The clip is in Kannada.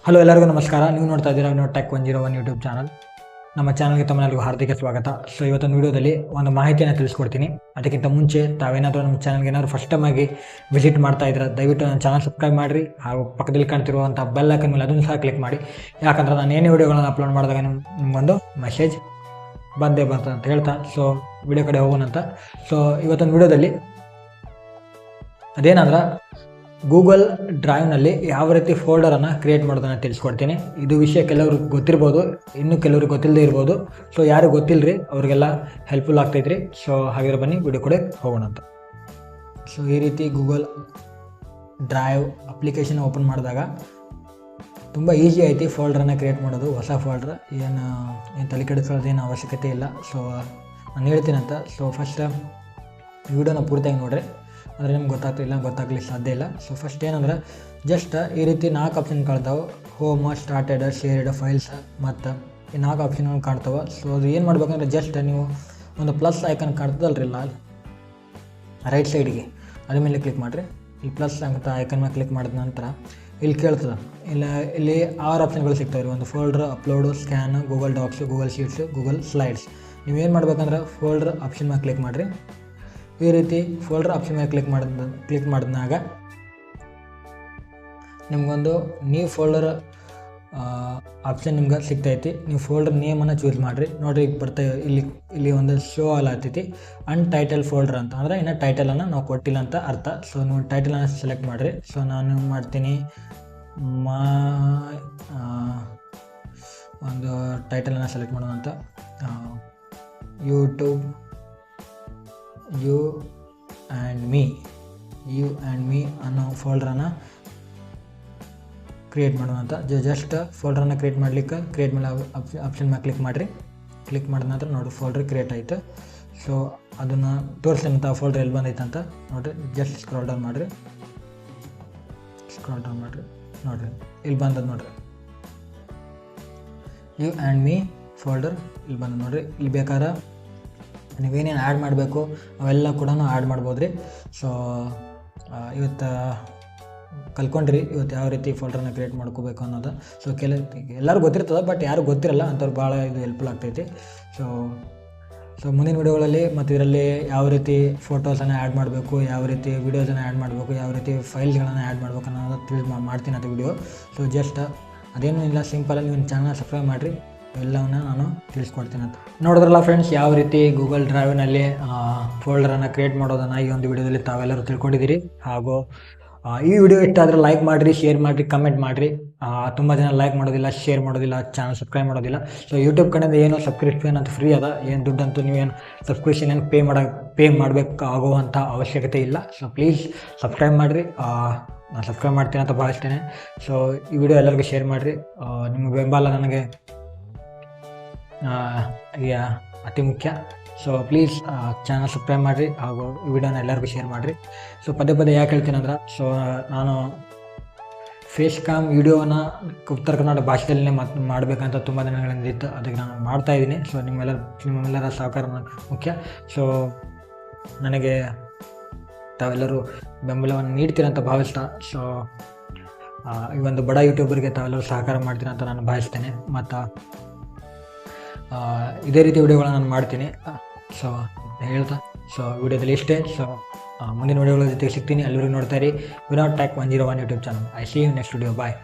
ಹಲೋ ಎಲ್ಲರಿಗೂ ನಮಸ್ಕಾರ. ನೀವು ನೋಡ್ತಾ ಇದ್ದೀರಾ ವಿನೋದ್ ಟೆಕ್ 101 ಯೂಟ್ಯೂಬ್ ಚಾನಲ್. ನಮ್ಮ ಚಾನಲ್ಗೆ ತಮ್ಮೆಲ್ಲರಿಗೂ ಹಾರ್ದಿಕ ಸ್ವಾಗತ. ಸೊ ಇವತ್ತೊಂದು ವೀಡಿಯೋದಲ್ಲಿ ಒಂದು ಮಾಹಿತಿಯನ್ನು ತಿಳಿಸ್ಕೊಡ್ತೀನಿ. ಅದಕ್ಕಿಂತ ಮುಂಚೆ ತಾವೇನಾದರೂ ನಮ್ಮ ಚಾನಲ್ಗೆ ಏನಾದರೂ ಫಸ್ಟ್ ಟೈಮ್ ಆಗಿ ವಿಸಿಟ್ ಮಾಡ್ತಾ ಇದ್ರೆ ದಯವಿಟ್ಟು ನನ್ನ ಚಾನಲ್ ಸಬ್ಸ್ಕ್ರೈಬ್ ಮಾಡಿರಿ. ಹಾಗೂ ಪಕ್ಕದಲ್ಲಿ ಕಾಣ್ತಿರುವಂಥ ಬೆಲ್ ಐಕನ್ ಮೇಲೆ ಅದನ್ನು ಸಹ ಕ್ಲಿಕ್ ಮಾಡಿ. ಯಾಕಂದ್ರೆ ನಾನು ಏನೇ ವೀಡಿಯೋಗಳನ್ನು ಅಪ್ಲೋಡ್ ಮಾಡಿದಾಗ ನಿಮಗೊಂದು ಮೆಸೇಜ್ ಬಂದೇ ಬರ್ತದೆ ಅಂತ ಹೇಳ್ತಾ ಸೊ ವಿಡಿಯೋ ಕಡೆ ಹೋಗೋಣಂತ. ಸೊ ಇವತ್ತೊಂದು ವೀಡಿಯೋದಲ್ಲಿ ಅದೇನಂದ್ರೆ ಗೂಗಲ್ ಡ್ರೈವ್ನಲ್ಲಿ ಯಾವ ರೀತಿ ಫೋಲ್ಡರನ್ನು ಕ್ರಿಯೇಟ್ ಮಾಡೋದನ್ನು ತಿಳಿಸ್ಕೊಡ್ತೀನಿ. ಇದು ವಿಷಯ ಕೆಲವ್ರಿಗೆ ಗೊತ್ತಿರ್ಬೋದು, ಇನ್ನೂ ಕೆಲವ್ರಿಗೆ ಗೊತ್ತಿಲ್ಲದೆ ಇರ್ಬೋದು. ಸೊ ಯಾರು ಗೊತ್ತಿಲ್ಲರಿ ಅವ್ರಿಗೆಲ್ಲ ಹೆಲ್ಪ್ಫುಲ್ ಆಗ್ತೈತ್ರಿ. ಸೊ ಹಾಗಿದ್ರೆ ಬನ್ನಿ ವಿಡಿಯೋ ಕಡೆ ಹೋಗೋಣ ಅಂತ. ಸೊ ಈ ರೀತಿ ಗೂಗಲ್ ಡ್ರೈವ್ ಅಪ್ಲಿಕೇಶನ್ ಓಪನ್ ಮಾಡಿದಾಗ ತುಂಬ ಈಸಿ ಐತಿ ಫೋಲ್ಡ್ರನ್ನು ಕ್ರಿಯೇಟ್ ಮಾಡೋದು. ಹೊಸ ಫೋಲ್ಡ್ರ್ ಏನು ತಲೆ ಕೆಡಿಸೋದೇನು ಅವಶ್ಯಕತೆ ಇಲ್ಲ. ಸೊ ನಾನು ಹೇಳ್ತೀನಂತ. ಸೊ ಫಸ್ಟ್ ವಿಡಿಯೋನ ಪೂರ್ತಿಯಾಗಿ ನೋಡಿರಿ, ಅಂದರೆ ನಿಮ್ಗೆ ಗೊತ್ತಾಗ್ಲಿಕ್ಕೆ ಸಾಧ್ಯ ಇಲ್ಲ. ಸೊ ಫಸ್ಟ್ ಏನಂದ್ರೆ ಜಸ್ಟ್ ಈ ರೀತಿ 4 ಆಪ್ಷನ್ ಕಾಣ್ತಾವೆ. ಹೋಮ್, ಸ್ಟಾರ್ಟೆಡ್, ಶೇರ್ಡ್, ಫೈಲ್ಸ್ ಮತ್ತು ಈ 4 ಆಪ್ಷನ್ಗಳು ಕಾಣ್ತಾವೆ. ಸೊ ಅದು ಏನು ಮಾಡ್ಬೇಕಂದ್ರೆ ಜಸ್ಟ್ ನೀವು ಒಂದು ಪ್ಲಸ್ ಐಕನ್ ಕಾಣ್ತದಲ್ರಿ ರೈಟ್ ಸೈಡ್ಗೆ, ಅದ್ರ ಮೇಲೆ ಕ್ಲಿಕ್ ಮಾಡಿರಿ. ಈ ಪ್ಲಸ್ ಅಂತ ಐಕನ್ ಮೇಲೆ ಕ್ಲಿಕ್ ಮಾಡಿದ ನಂತರ ಇಲ್ಲಿ ಕೇಳ್ತದೆ, ಇಲ್ಲಿ 6 ಆಪ್ಷನ್ಗಳು ಸಿಗ್ತಾವೆ ರೀ. ಒಂದು folder, upload, scan, Google docx, Google sheets, Google slides. ನೀವೇನು ಮಾಡ್ಬೇಕಂದ್ರೆ ಫೋಲ್ಡ್ರ್ ಆಪ್ಷನ್ ಮೇಲೆ ಕ್ಲಿಕ್ ಮಾಡಿರಿ. ಈ ರೀತಿ ಫೋಲ್ಡರ್ ಆಪ್ಷನ್ ಮೇಲೆ ಕ್ಲಿಕ್ ಮಾಡಿದಾಗ ನಿಮಗೊಂದು ನ್ಯೂ ಫೋಲ್ಡರ್ ಆಪ್ಷನ್ ನಿಮ್ಗೆ ಸಿಗ್ತೈತಿ. ನೀವು ಫೋಲ್ಡರ್ ನೇಮನ್ನು ಚೂಸ್ ಮಾಡಿರಿ. ನೋಡಿರಿ ಈಗ ಇಲ್ಲಿ ಒಂದು ಶೋ ಆಗ್ತೈತಿ ಅನ್ಟೈಟಲ್ ಫೋಲ್ಡರ್ ಅಂತ. ಅಂದರೆ ಇನ್ನೂ ಟೈಟಲನ್ನು ನಾವು ಕೊಟ್ಟಿಲ್ಲ ಅಂತ ಅರ್ಥ. ಸೊ ನೀವು ಟೈಟಲನ್ನು ಸೆಲೆಕ್ಟ್ ಮಾಡಿರಿ. ಸೊ ನಾನು ಮಾಡ್ತೀನಿ ಒಂದು ಟೈಟಲನ್ನು ಸೆಲೆಕ್ಟ್ ಮಾಡೋಣ ಅಂತ. ಯೂಟ್ಯೂಬ್ ಯು ಆ್ಯಂಡ್ ಮೀ ಅನ್ನೋ ಫೋಲ್ಡ್ರನ್ನು ಕ್ರಿಯೇಟ್ ಮಾಡೋಣ ಅಂತ. ಜಸ್ಟ್ ಫೋಲ್ಡ್ರನ್ನು ಕ್ರಿಯೇಟ್ ಮಾಡಲಿಕ್ಕೆ ಕ್ರಿಯೇಟ್ ಮೇಲೆ ಆಪ್ಷನ್ ಮೇಲೆ ಕ್ಲಿಕ್ ಮಾಡಿರಿ. ಕ್ಲಿಕ್ ಮಾಡಿದ ನಂತರ ನೋಡಿ ಫೋಲ್ಡ್ರ್ ಕ್ರಿಯೇಟ್ ಆಯಿತು. ಸೊ ಅದನ್ನು ತೋರಿಸ್ತೀನಂತ ಫೋಲ್ಡ್ರ್ ಎಲ್ಲಿ ಬಂದೈತೆ ಅಂತ ನೋಡಿರಿ. ಜಸ್ಟ್ ಸ್ಕ್ರಾಲ್ ಡೌನ್ ಮಾಡಿರಿ. ನೋಡಿರಿ ಇಲ್ಲಿ ಬಂದದ್ದು ನೋಡಿರಿ. ಯು ಆ್ಯಂಡ್ ಮೀ ಫೋಲ್ಡರ್ ಇಲ್ಲಿ ಬಂದದ್ದು ನೋಡಿರಿ. ಇಲ್ಲಿ ಬೇಕಾದ್ರೆ ನೀವೇನೇನು ಆ್ಯಡ್ ಮಾಡಬೇಕು ಅವೆಲ್ಲ ಕೂಡ ಆ್ಯಡ್ ಮಾಡ್ಬೋದು ರೀ. ಸೊ ಇವತ್ತು ಕಲ್ತ್ಕೊಂಡ್ರಿ ಇವತ್ತು ಯಾವ ರೀತಿ ಫೋಲ್ಡರ್ನ ಕ್ರಿಯೇಟ್ ಮಾಡ್ಕೋಬೇಕು ಅನ್ನೋದು. ಸೊ ಎಲ್ಲರೂ ಗೊತ್ತಿರ್ತದೆ, ಬಟ್ ಯಾರು ಗೊತ್ತಿರಲ್ಲ ಅಂಥವ್ರು ಭಾಳ ಇದು ಹೆಲ್ಪ್ಫುಲ್ ಆಗ್ತೈತಿ. ಸೊ ಮುಂದಿನ ವಿಡಿಯೋಗಳಲ್ಲಿ ಮತ್ತು ಇದರಲ್ಲಿ ಯಾವ ರೀತಿ ಫೋಟೋಸನ್ನು ಆ್ಯಡ್ ಮಾಡಬೇಕು, ಯಾವ ರೀತಿ ವೀಡಿಯೋಸನ್ನು ಆ್ಯಡ್ ಮಾಡಬೇಕು, ಯಾವ ರೀತಿ ಫೈಲ್ಸ್ಗಳನ್ನು ಆ್ಯಡ್ ಮಾಡ್ಬೇಕು ಅನ್ನೋದು ಮಾಡ್ತೀನಿ ಅಂತ ವಿಡಿಯೋ. ಸೊ ಜಸ್ಟ್ ಅದೇನೂ ಇಲ್ಲ, ಸಿಂಪಲಾಗಿ ನೀವು ಚಾನಲ್ ಸಬ್ಸ್ಕ್ರೈಬ್ ಮಾಡಿರಿ, ಎಲ್ಲವನ್ನ ನಾನು ತಿಳಿಸ್ಕೊಡ್ತೀನಿ ಅಂತ. ನೋಡಿದ್ರಲ್ಲ ಫ್ರೆಂಡ್ಸ್, ಯಾವ ರೀತಿ ಗೂಗಲ್ ಡ್ರೈವ್ನಲ್ಲಿ ಫೋಲ್ಡರನ್ನು ಕ್ರಿಯೇಟ್ ಮಾಡೋದನ್ನು ಈ ಒಂದು ವಿಡಿಯೋದಲ್ಲಿ ತಾವೆಲ್ಲರೂ ತಿಳ್ಕೊಂಡಿದ್ದೀರಿ. ಹಾಗೂ ಈ ವಿಡಿಯೋ ಇಷ್ಟ ಆದರೆ ಲೈಕ್ ಮಾಡಿರಿ, ಶೇರ್ ಮಾಡಿರಿ, ಕಮೆಂಟ್ ಮಾಡಿರಿ. ತುಂಬ ಜನ ಲೈಕ್ ಮಾಡೋದಿಲ್ಲ, ಶೇರ್ ಮಾಡೋದಿಲ್ಲ, ಚಾನಲ್ ಸಬ್ಸ್ಕ್ರೈಬ್ ಮಾಡೋದಿಲ್ಲ. ಸೊ ಯೂಟ್ಯೂಬ್ ಕಡೆಯಿಂದ ಏನೋ ಸಬ್ಸ್ಕ್ರಿಪ್ಷನ್ ಅಂತ ಫ್ರೀ ಅದ, ಏನು ದುಡ್ಡಂತೂ ನೀವೇನು ಸಬ್ಸ್ಕ್ರಿಪ್ಷನ್ ಏನು ಪೇ ಮಾಡಬೇಕಾಗುವಂಥ ಅವಶ್ಯಕತೆ ಇಲ್ಲ. ಸೊ ಪ್ಲೀಸ್ ಸಬ್ಸ್ಕ್ರೈಬ್ ಮಾಡಿರಿ. ನಾನು ಸಬ್ಸ್ಕ್ರೈಬ್ ಮಾಡ್ತೀನಿ ಅಂತ ಭಾವಿಸ್ತೇನೆ. ಸೊ ಈ ವಿಡಿಯೋ ಎಲ್ಲರಿಗೂ ಶೇರ್ ಮಾಡಿರಿ. ನಿಮ್ಮ ಬೆಂಬಲ ನನಗೆ ಅತಿ ಮುಖ್ಯ. ಸೊ ಪ್ಲೀಸ್ ಚಾನಲ್ ಸಬ್ಸ್ಕ್ರೈಬ್ ಮಾಡಿರಿ, ಹಾಗೂ ಈ ವಿಡಿಯೋನ ಎಲ್ಲರಿಗೂ ಶೇರ್ ಮಾಡಿರಿ. ಸೊ ಪದೇ ಯಾಕೆ ಹೇಳ್ತೀನಂದ್ರೆ, ಸೊ ನಾನು ಫೇಸ್ ಕ್ಯಾಮ್ ವಿಡಿಯೋನ ಉತ್ತರ ಕನ್ನಡ ಭಾಷೆಯಲ್ಲೇ ಮಾಡಬೇಕಂತ ತುಂಬ ದಿನಗಳಿಂದ ಇತ್ತು. ಅದಕ್ಕೆ ನಾನು ಮಾಡ್ತಾಯಿದ್ದೀನಿ. ಸೊ ನಿಮ್ಮೆಲ್ಲರ ಸಹಕಾರ ಮುಖ್ಯ. ಸೊ ನನಗೆ ತಾವೆಲ್ಲರೂ ಬೆಂಬಲವನ್ನು ನೀಡ್ತೀರಂತ ಭಾವಿಸ್ತಾ, ಸೊ ಈ ಒಂದು ಬಡ ಯೂಟ್ಯೂಬರ್ಗೆ ತಾವೆಲ್ಲರೂ ಸಹಕಾರ ಮಾಡ್ತೀರಂತ ನಾನು ಭಾವಿಸ್ತೇನೆ. ಮತ್ತು ಇದೇ ರೀತಿ ವಿಡಿಯೋಗಳನ್ನ ನಾನು ಮಾಡ್ತೀನಿ. ಸೊ ಹೇಳ್ತಾ ಸೊ ವಿಡಿಯೋದಲ್ಲಿ ಇಷ್ಟೇ. ಸೊ ಮುಂದಿನ ವಿಡಿಯೋಗಳ ಜೊತೆಗೆ ಸಿಗ್ತೀನಿ. ಅಲ್ಲಿವರೆಗೂ ನೋಡ್ತಾ ಇರಿ Vinod tech 101 YouTube channel. I see you next video. Bye.